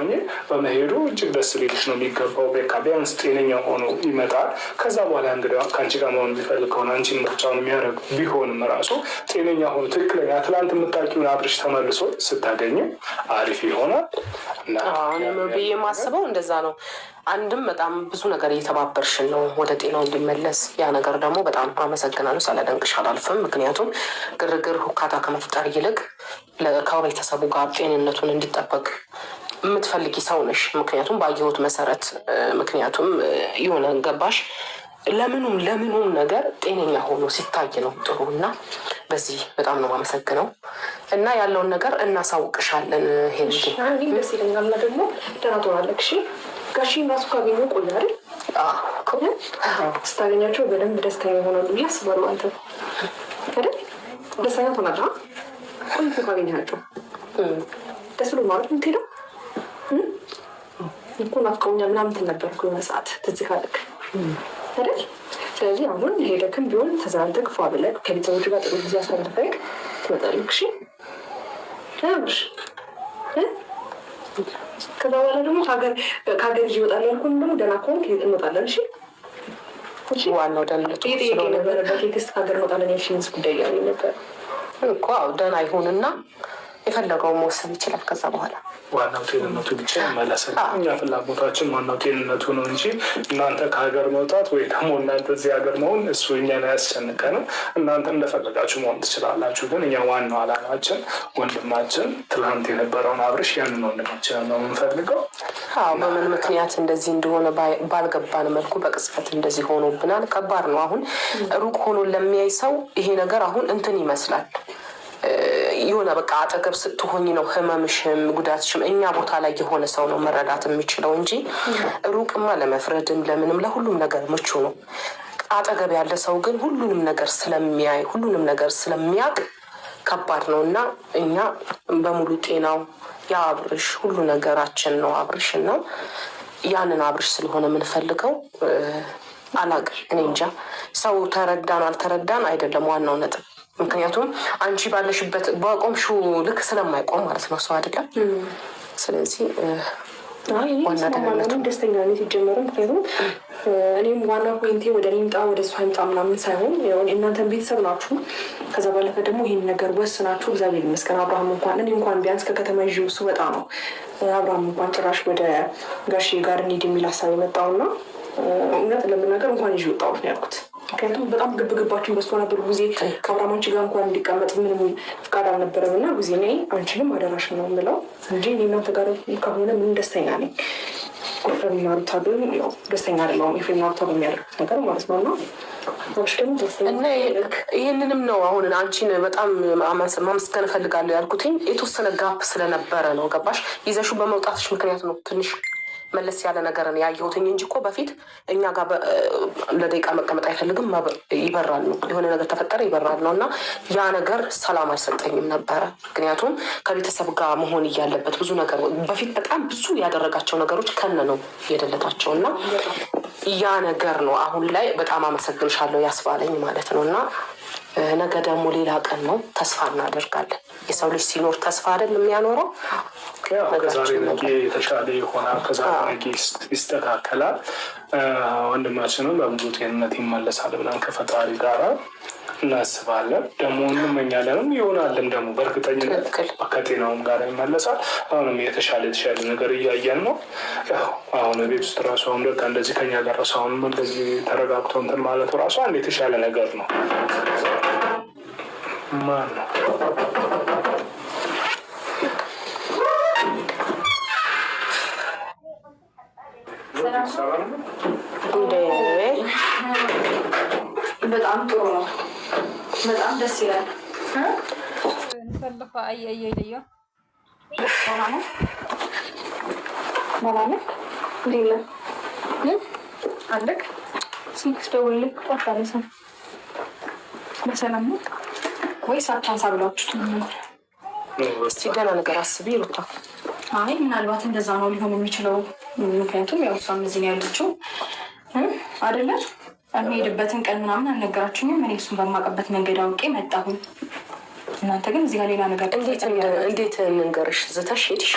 ሆኜ በመሄዱ እጅግ ደስ ሊልሽ ነው የሚገባው። በቃ ቢያንስ ጤነኛ ሆኖ ይመጣል። ከዛ በኋላ እንግዲህ ከአንቺ ጋር መሆን የሚፈልግ ከሆነ አንቺን ምርጫውን የሚያደርግ ቢሆንም ራሱ ጤነኛ ሆኖ ትክክለኛ ትላንት የምታውቂውን አብርሽ ተመልሶ ስታገኙ አሪፍ ይሆናል። ብዬ የማስበው እንደዛ ነው። አንድም በጣም ብዙ ነገር እየተባበርሽን ነው ወደ ጤናው እንዲመለስ። ያ ነገር ደግሞ በጣም አመሰግናለሁ፣ ሳላደንቅሽ አላልፍም። ምክንያቱም ግርግር ሁካታ ከመፍጠር ይልቅ ከቤተሰቡ ጋር ጤንነቱን እንዲጠበቅ የምትፈልጊ ሰው ነሽ። ምክንያቱም ባየሁት መሰረት ምክንያቱም የሆነ ገባሽ ለምኑም ነገር ጤነኛ ሆኖ ሲታይ ነው ጥሩ እና በዚህ በጣም ነው የማመሰግነው እና ያለውን ነገር እናሳውቅሻለን። እኔም ደስ ይለኛል እና ደግሞ ደህና ትሆናለሽ። ጋሽን ራሱ ካገኘሁ ቆየ አይደል? ስታገኛቸው በደንብ ደስተኛ ይሆናሉ ብዬ አስባለሁ። አንተ አይደል ደስተኛ ትሆናለህ? ቆይቶ ካገኘሃቸው ደስ ብሎ ማለት የምትሄደው እኮ ናፍቀውኛል ምናምን ትል ነበር እኮ የሆነ ሰዓት ትዝ ካለክ አይደል? ስለዚህ አሁን ሄደክም ቢሆን ተዝናንተህ ፏ ብለህ ከቤተሰቦች ጋር ጥሩ ጊዜ አሳልፈህ ትመጣለህ። እሺ ታምሽ ከዛ በኋላ ደግሞ ከሀገር ይዤ እወጣለሁ ያልኩህን ደግሞ ደህና ከሆንክ እንወጣለን። እሺ ዋናው ደህንነቱ ነበረበት ቴክስት ከሀገር እንወጣለን ያልሽኝስ ጉዳይ እያለኝ ነበር እኮ። ደህና ይሁንና የፈለገው መወሰን ይችላል። ከዛ በኋላ ዋናው ጤንነቱ ብቻ ይመለሳል። እኛ ፍላጎታችን ዋናው ጤንነቱ ነው እንጂ እናንተ ከሀገር መውጣት ወይ ደግሞ እናንተ እዚህ ሀገር መሆን እሱ እኛን አያስጨንቀንም። እናንተ እንደፈለጋችሁ መሆን ትችላላችሁ። ግን እኛ ዋናው አላማችን ወንድማችን ትላንት የነበረውን አብርሽ ያንን ወንድማችን ነው የምንፈልገው። በምን ምክንያት እንደዚህ እንደሆነ ባልገባን መልኩ በቅጽበት እንደዚህ ሆኖብናል። ከባድ ነው። አሁን ሩቅ ሆኖ ለሚያይ ሰው ይሄ ነገር አሁን እንትን ይመስላል የሆነ በቃ አጠገብ ስትሆኝ ነው ህመምሽም ጉዳትሽም እኛ ቦታ ላይ የሆነ ሰው ነው መረዳት የሚችለው እንጂ ሩቅማ ለመፍረድም ለምንም ለሁሉም ነገር ምቹ ነው። አጠገብ ያለ ሰው ግን ሁሉንም ነገር ስለሚያይ ሁሉንም ነገር ስለሚያውቅ ከባድ ነው እና እኛ በሙሉ ጤናው የአብርሽ ሁሉ ነገራችን ነው አብርሽ እና ያንን አብርሽ ስለሆነ የምንፈልገው አላቅም። እኔ እንጃ ሰው ተረዳን አልተረዳን አይደለም ዋናው ነጥብ። ምክንያቱም አንቺ ባለሽበት በቆምሽው ልክ ስለማይቆም ማለት ነው ሰው አይደለም። ስለዚህ ዋና ደስተኛ ነኝ ሲጀመር። ምክንያቱም እኔም ዋና ፖይንቴ ወደ እኔ ምጣ ወደ እሷ ምጣ ምናምን ሳይሆን እናንተን ቤተሰብ ናችሁ። ከዛ ባለፈ ደግሞ ይህን ነገር ወስናችሁ እግዚአብሔር ይመስገን አብርሃም እኔ እንኳን ቢያንስ ከከተማ ይዤው ስወጣ ነው አብርሃም እንኳን ጭራሽ ወደ ጋሼ ጋር እንሂድ የሚል ሀሳብ የመጣውና እውነት ለመናገር እንኳን ይዤ ወጣሁት ነው ያልኩት። ምክንያቱም በጣም ግብግባችን በስቶ ነበር። ጊዜ ከአብርሃም አንቺ ጋር እንኳን እንዲቀመጥ ምንም ፍቃድ አልነበረም እና ጊዜ እኔ አንቺንም አደራሽ ነው የምለው እንጂ እኔ እናንተ ጋር ከሆነ ምን ደስተኛ ነኝ። ኤፍሬም ናሩታ ግን ደስተኛ አይደለሁም። ኤፍሬም ናሩታ በሚያደርጉት ነገር ማለት ነው እና ይህንንም ነው አሁን አንቺን በጣም ማመስገን እፈልጋለሁ ያልኩትኝ የተወሰነ ጋፕ ስለነበረ ነው። ገባሽ? ይዘሹ በመውጣትሽ ምክንያት ነው ትንሽ መለስ ያለ ነገርን ያየሁትኝ እንጂ እኮ በፊት እኛ ጋር ለደቂቃ መቀመጥ አይፈልግም ይበራል ነው የሆነ ነገር ተፈጠረ ይበራል ነው እና ያ ነገር ሰላም አልሰጠኝም ነበረ። ምክንያቱም ከቤተሰብ ጋር መሆን እያለበት ብዙ ነገር በፊት በጣም ብዙ ያደረጋቸው ነገሮች ከነ ነው የደለታቸው እና ያ ነገር ነው አሁን ላይ በጣም አመሰግንሻለሁ ያስባለኝ ማለት ነው እና ነገ ደግሞ ሌላ ቀን ነው። ተስፋ እናደርጋለን። የሰው ልጅ ሲኖር ተስፋ አይደል የሚያኖረው። ከዛሬ ነገ የተሻለ ይሆናል። ከዛሬ ነገ ይስተካከላል። ወንድማችንም በሙሉ ጤንነት ይመለሳል ብለን ከፈጣሪ ጋር እናስባለን። ደግሞ እንመኛለንም ይሆናልን ደግሞ በእርግጠኝነት ከጤናውም ጋር ይመለሳል። አሁንም የተሻለ ነገር እያየን ነው። አሁን ቤት ውስጥ ራሱ አሁን በቃ እንደዚህ ከኛ ጋር ራሱ አሁን እንደዚህ ተረጋግቶ እንትን ማለቱ ራሱ አንድ የተሻለ ነገር ነው። ማን ነው በጣም ጥሩ ነው። በጣም ደስ ይላል። ሰለፈ አያየለየ ማለት ሌላ አለክ ስልክ ደውልልክ ወጣለሰ በሰላም ነው ወይስ አታንሳ ብላችሁት ነው? እስቲ ደህና ነገር አስቢ ሩታ። አይ ምናልባት እንደዛ ነው ሊሆን የሚችለው። ምክንያቱም ያው እሷም እዚህ ያለችው አይደለ? የሚሄድበትን ቀን ምናምን አልነገራችሁኝም። እኔ እሱን በማውቅበት መንገድ አውቄ መጣሁኝ። እናንተ ግን እዚህ ጋር ሌላ ነገር እንዴት እንንገርሽ? ዝተሽ ሄድሽ።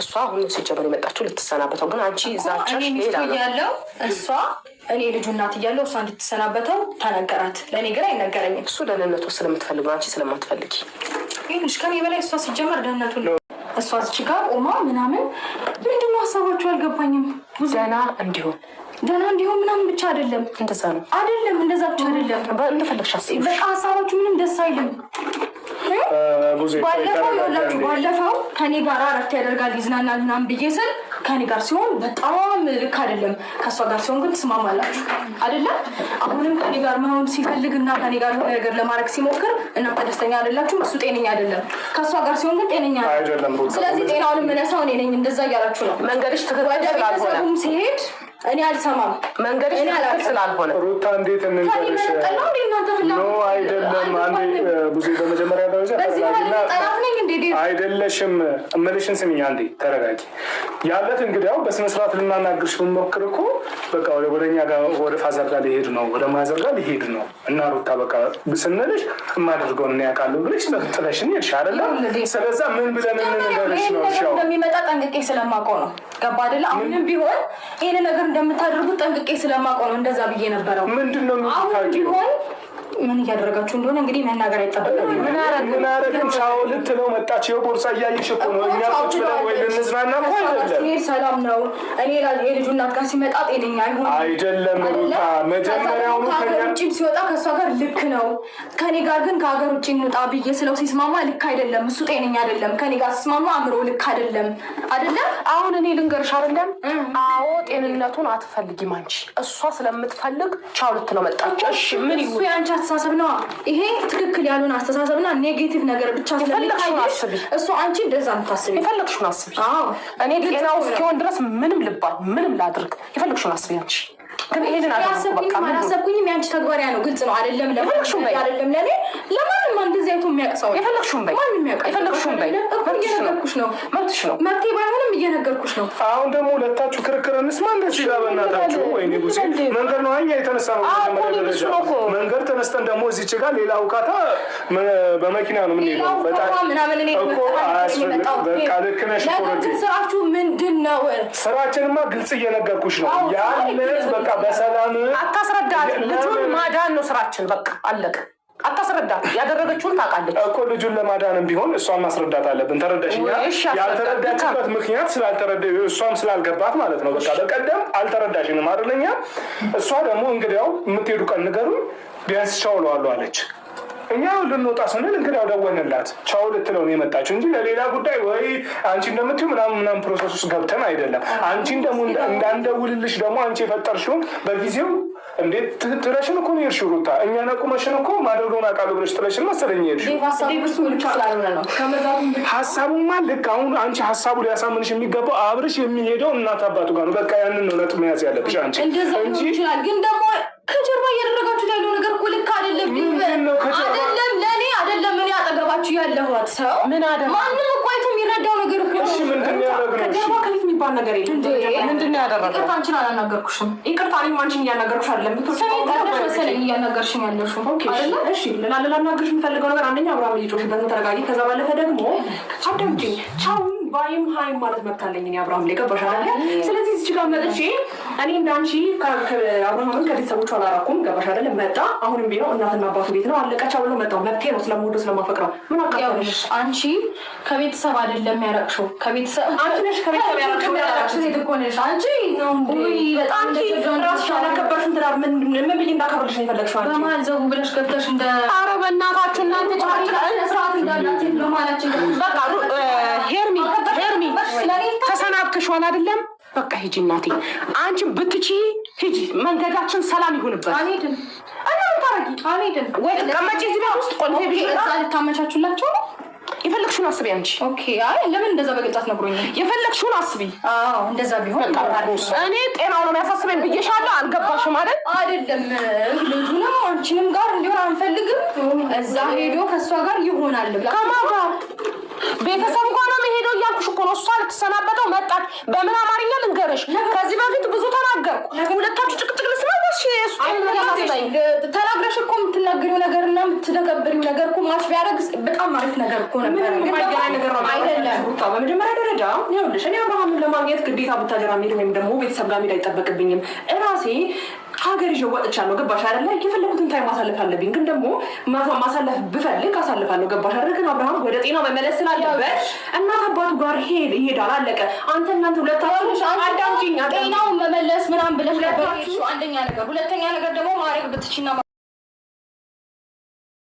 እሷ አሁን ሲጀመር የመጣችው ልትሰናበተው፣ ግን አንቺ ዛቻሽ ሌላ ነው ያለው። እሷ እኔ ልጁ እናት እያለሁ እሷ እንድትሰናበተው ተነገራት። ለእኔ ግን አይነገረኝም። እሱ ደህንነቱ ስለምትፈልግ ነው፣ አንቺ ስለማትፈልጊ። ይኸውልሽ ከኔ በላይ እሷ ሲጀመር ደህንነቱ እሷ እዚህ ጋር ቆማ ምናምን ምንድነው ሀሳባችሁ አልገባኝም። ደህና እንዲሆን ምናምን ብቻ አይደለም፣ እንደዛ ነው አይደለም፣ እንደዛ ብቻ አይደለም። እንደፈለግሽ አስቢ። በቃ ሀሳባችሁ ምንም ደስ አይልም። ባለፈው ከኔ ጋር እረፍት ያደርጋል ይዝናናል ምናምን ብዬ ስል ከኔ ጋር ሲሆን በጣም ልክ አይደለም። ከእሷ ጋር ሲሆን ግን ትስማማላችሁ አይደለም? አሁንም ከኔ ጋር መሆን ሲፈልግ እና ከኔ ጋር የሆነ ነገር ለማድረግ ሲሞክር እናንተ ደስተኛ አይደላችሁ። እሱ ጤነኛ አይደለም። ከእሷ ጋር ሲሆን ግን ጤነኛ አይደለም። ስለዚህ ጤናውንም እነሳው እኔ ነኝ። እንደዛ እያላችሁ ነው። መንገድሽ ትክክል ስላልሆነ ሲሄድ እኔ አልሰማም። መንገድሽ ትክክል ስላልሆነ ሩታ እንዴት እንንገርሽ? ኖ አይደለም። አንዴ ብዙ በመጀመሪያ ደረጃ አይደለሽም እምልሽን ስሚኝ። አንዴ ተረጋጊ። ያለት እንግዲያው በስነ ስርዓት ልናናግርሽ ብንሞክር እኮ በቃ ወደኛ ጋር ወደ ፋዘር ጋር ሊሄድ ነው፣ ወደ ማዘር ጋር ሊሄድ ነው እና ሩታ በቃ ስንልሽ የማደርገውን እና ያውቃሉ ብለሽ ጥለሽን ሄድሽ አይደለም? ስለዛ ምን ብለን እንንገርሽ ነው? እንደሚመጣ ጠንቅቄ ስለማውቀው ነው። ገባ አይደለ? አሁንም ቢሆን ይሄን ነገር እንደምታደርጉት ጠንቅቄ ስለማውቀው ነው እንደዛ ብዬ ነበረው። ምንድነው ቢሆን ምን እያደረጋችሁ እንደሆነ እንግዲህ መናገር አይጠበቅም። ምን አረግን? ቻው ልትለው መጣች። ቦርሳ እያየሽ እኮ ነው። እኛ ቁጭ ብለን ወይ ልንዝናና እኮ አይደለም። ሰላም ነው። እኔ የልጁ እናት ጋር ሲመጣ ጤነኛ አይደለም ሩታ። መጀመሪያውኑ ከሀገር ውጭም ሲወጣ ከእሷ ጋር ልክ ነው። ከኔ ጋር ግን ከሀገር ውጭ እንውጣ ብዬ ስለው ሲስማማ ልክ አይደለም። እሱ ጤነኛ አይደለም። ከኔ ጋር ሲስማማ አእምሮ ልክ አይደለም። አሁን እኔ ልንገርሽ አይደለም። አዎ ጤንነቱን አትፈልጊም አንቺ። እሷ ስለምትፈልግ ቻው ልትለው መጣች። እሺ ምን ይሁን? ያንቺ አስተሳሰብ ነው ይሄ። ትክክል ያልሆነ አስተሳሰብና ኔጌቲቭ ነገር ብቻ ስለሚታይሽ እሱ አንቺ እንደዛ የምታስቢ የፈለግሽውን አስቢ። እኔ ጤናው እስኪሆን ድረስ ምንም ልባል ምንም ላድርግ የፈለግሽውን አስቢ አንቺ። ግን ይሄንን አላሰብኩኝም። ያንቺ ተግባሪያ ነው። ግልጽ ነው አይደለም? የፈለግሽውን በይ አይደለም ለኔ ለማንም እንደዚህ አይቶ የሚያቅሰው የፈለግሽውን በይ የፈለግሽውን በይ። እየነገርኩሽ ነው። መብትሽ ነው። መብቴ ባይሆንም እየነገርኩሽ ነው። አሁን ደግሞ ሁለታችሁ ክርክር እንስማ። እንደዚህ ጋር በእናታችሁ ወይኔ ጉዜ መንገድ ነው እኛ የተነሳ ነው። መንገድ ተነስተን ደግሞ እዚች ጋር ሌላ አውቃታ በመኪና ነው የምንሄደው። ምናምን እኔ በቃ ልክ ነሽ። ስራችሁ ምንድን ነው? ስራችንማ ግልጽ እየነገርኩሽ ነው ያለት። በቃ በሰላም አታስረዳት። ልጁን ማዳን ነው ስራችን። በቃ አለቀ። አታስረዳት። ያደረገችውን ታውቃለች እኮ። ልጁን ለማዳንም ቢሆን እሷን ማስረዳት አለብን። ተረዳሽኛ? ያልተረዳችበት ምክንያት እሷም ስላልገባት ማለት ነው። በቃ በቀደም አልተረዳሽንም አይደለኛ? እሷ ደግሞ እንግዲያው የምትሄዱ ቀን ንገሩኝ ቢያንስ ቻው እለዋለሁ አለች። እኛ ልንወጣ ስንል እንግዲያው ደወልንላት ቻው ልትለው ነው የመጣችው እንጂ ለሌላ ጉዳይ ወይ አንቺ እንደምትይው ምናምን ፕሮሰስ ውስጥ ገብተን አይደለም። አንቺን ደግሞ እንዳንደውልልሽ ደግሞ አንቺ የፈጠርሽውን በጊዜው እንዴት ትለሽን እኮ ነው የሄድሽው ሩታ። እኛን አቁመሽን እኮ ማደርገውን አውቃለሁ ብለሽ ትለሽን መሰለኝ የሄድሽው። ሀሳቡማ ልክ አሁን አንቺ ሀሳቡ ሊያሳምንሽ የሚገባው አብርሽ የሚሄደው እናት አባቱ ጋር ነው። በቃ ያንን ነው ነጥብ መያዝ ያለብሽ አንቺ እንጂ ግን ደግሞ ከጀርባ እያደረጋችሁ ያለው ነገር እኮ ልክ አይደለም። አይደለም ለእኔ አይደለም እኔ አጠገባችሁ ያለሁት ሰው ማንም እኮ አይቶ የሚረዳው ነገር እኮ እሺ ምንድን ነው ያደረግነው? ከጀርባ ከፊት የሚባል ነገር የለም። ምንድን ነው ያደረግነው? ይቅርታ አንቺን አላናገርኩሽም። ይቅርታ እኔም አንቺን እያናገርኩሽ አይደለም። መሰለኝ እያናገርሽኝ ያለሽው አይደለ? እሺ ላናገርሽ የምፈልገው ነገር አንደኛ አብርሃም ልጆሽበትን ተረጋጊ። ከዛ ባለፈ ደግሞ አዳምጪኝ። ቻው ባይም ሀይም ማለት መብት አለኝ እኔ አብርሃም ላይ ገባሽ አይደለ? ስለዚህ እዚህ ጋር መጥቼ እኔ እንዳንቺ አብርሃምን ከቤተሰቦቹ አላራኩም። ገባሽ አይደለ? መጣ አሁንም ቢሆን እናትና አባቱ ቤት ነው አለቀቻ ብሎ መጣው። መብቴ ነው ስለምወደው ስለማፈቅረው። ምን አቃተሽ? አንቺ ከቤተሰብ አይደለም ያረቅሽው። ከቤተሰብ አንቺ ነሽ ከቤተሰብ ያረቅሽው። ሴት እኮ ነሽ አንቺ። በጣም ራስሽ ያላከበርሽን ትዳር ምን ብዬ እንዳከብርልሽ ነው የፈለግሽው አንቺ? በመሀል ዘው ብለሽ ገብተሽ እንደ ኧረ በእናታችሁ እናንተ ስርዓት እንዳላችሁ በመሀላችን በቃ ሄርሚ ተሰናብተሽዋል አይደለም? በቃ ሂጂ እናቴ። አንቺን ብትቺ ሂጂ፣ መንገዳችን ሰላም ይሁንበት። አልሄድም አልሄድም። ወይ ተቀመጪ እዚህ ቤት ውስጥ ቆልፌ ቢሽ ልታመቻቹላቸው ነው። የፈለግሽውን አስቢ አንቺ። ኦኬ አይ ለምን እንደዛ በግልጽ ነግሮኛል። የፈለግሽውን አስቢ። አዎ እንደዛ ቢሆን እኔ ጤናው ነው የሚያሳስበኝ ብዬሻለሁ። አልገባሽም አይደል? አይደለም ልጁንም አንቺንም ጋር እንዲሆን አንፈልግም። እዛ ሄዶ ከእሷ ጋር ይሆናል። ከማን ጋር? ቤተሰብ ጋር ነው የሄደው እያልኩሽ እኮ ነው። እሷ ልትሰናበተው መጣች። በምን አማርኛ ልንገርሽ? ከዚህ በፊት ብዙ ተናገርኩ። ሁለታችሁ ጭቅጭቅ ልስማሽ ተናግረሽ እኮ የምትናገሪው ነገር እና የምትተገብሪው ነገር እኮ ማች ቢያደርግ በጣም አሪፍ ነገር እኮ ነበር። አይደለም በመጀመሪያ ደረጃ ይኸውልሽ እኔ አብርሃምን ለማግኘት ግዴታ ቡታጀራ መሄድ ወይም ደግሞ ቤተሰብ ጋር መሄድ አይጠበቅብኝም። እራሴ ሀገር ይዤ ወጥቻለሁ። ገባሽ አይደለ? የፈለኩትን ታይም ማሳለፍ አለብኝ፣ ግን ደግሞ ማሳለፍ ብፈልግ አሳልፋለሁ። ገባሽ አይደለ? ግን አብርሃም ወደ ጤናው መመለስ ስላለበት እናት አባቱ ጋር ይሄዳል። አለቀ። እናንተ ሁለታችሁ አዳምጪኝ። ጤናው መመለስ ምናምን ብለሽ ነበር አንደኛ ነገር። ሁለተኛ ነገር ደግሞ ማድረግ ብትችይና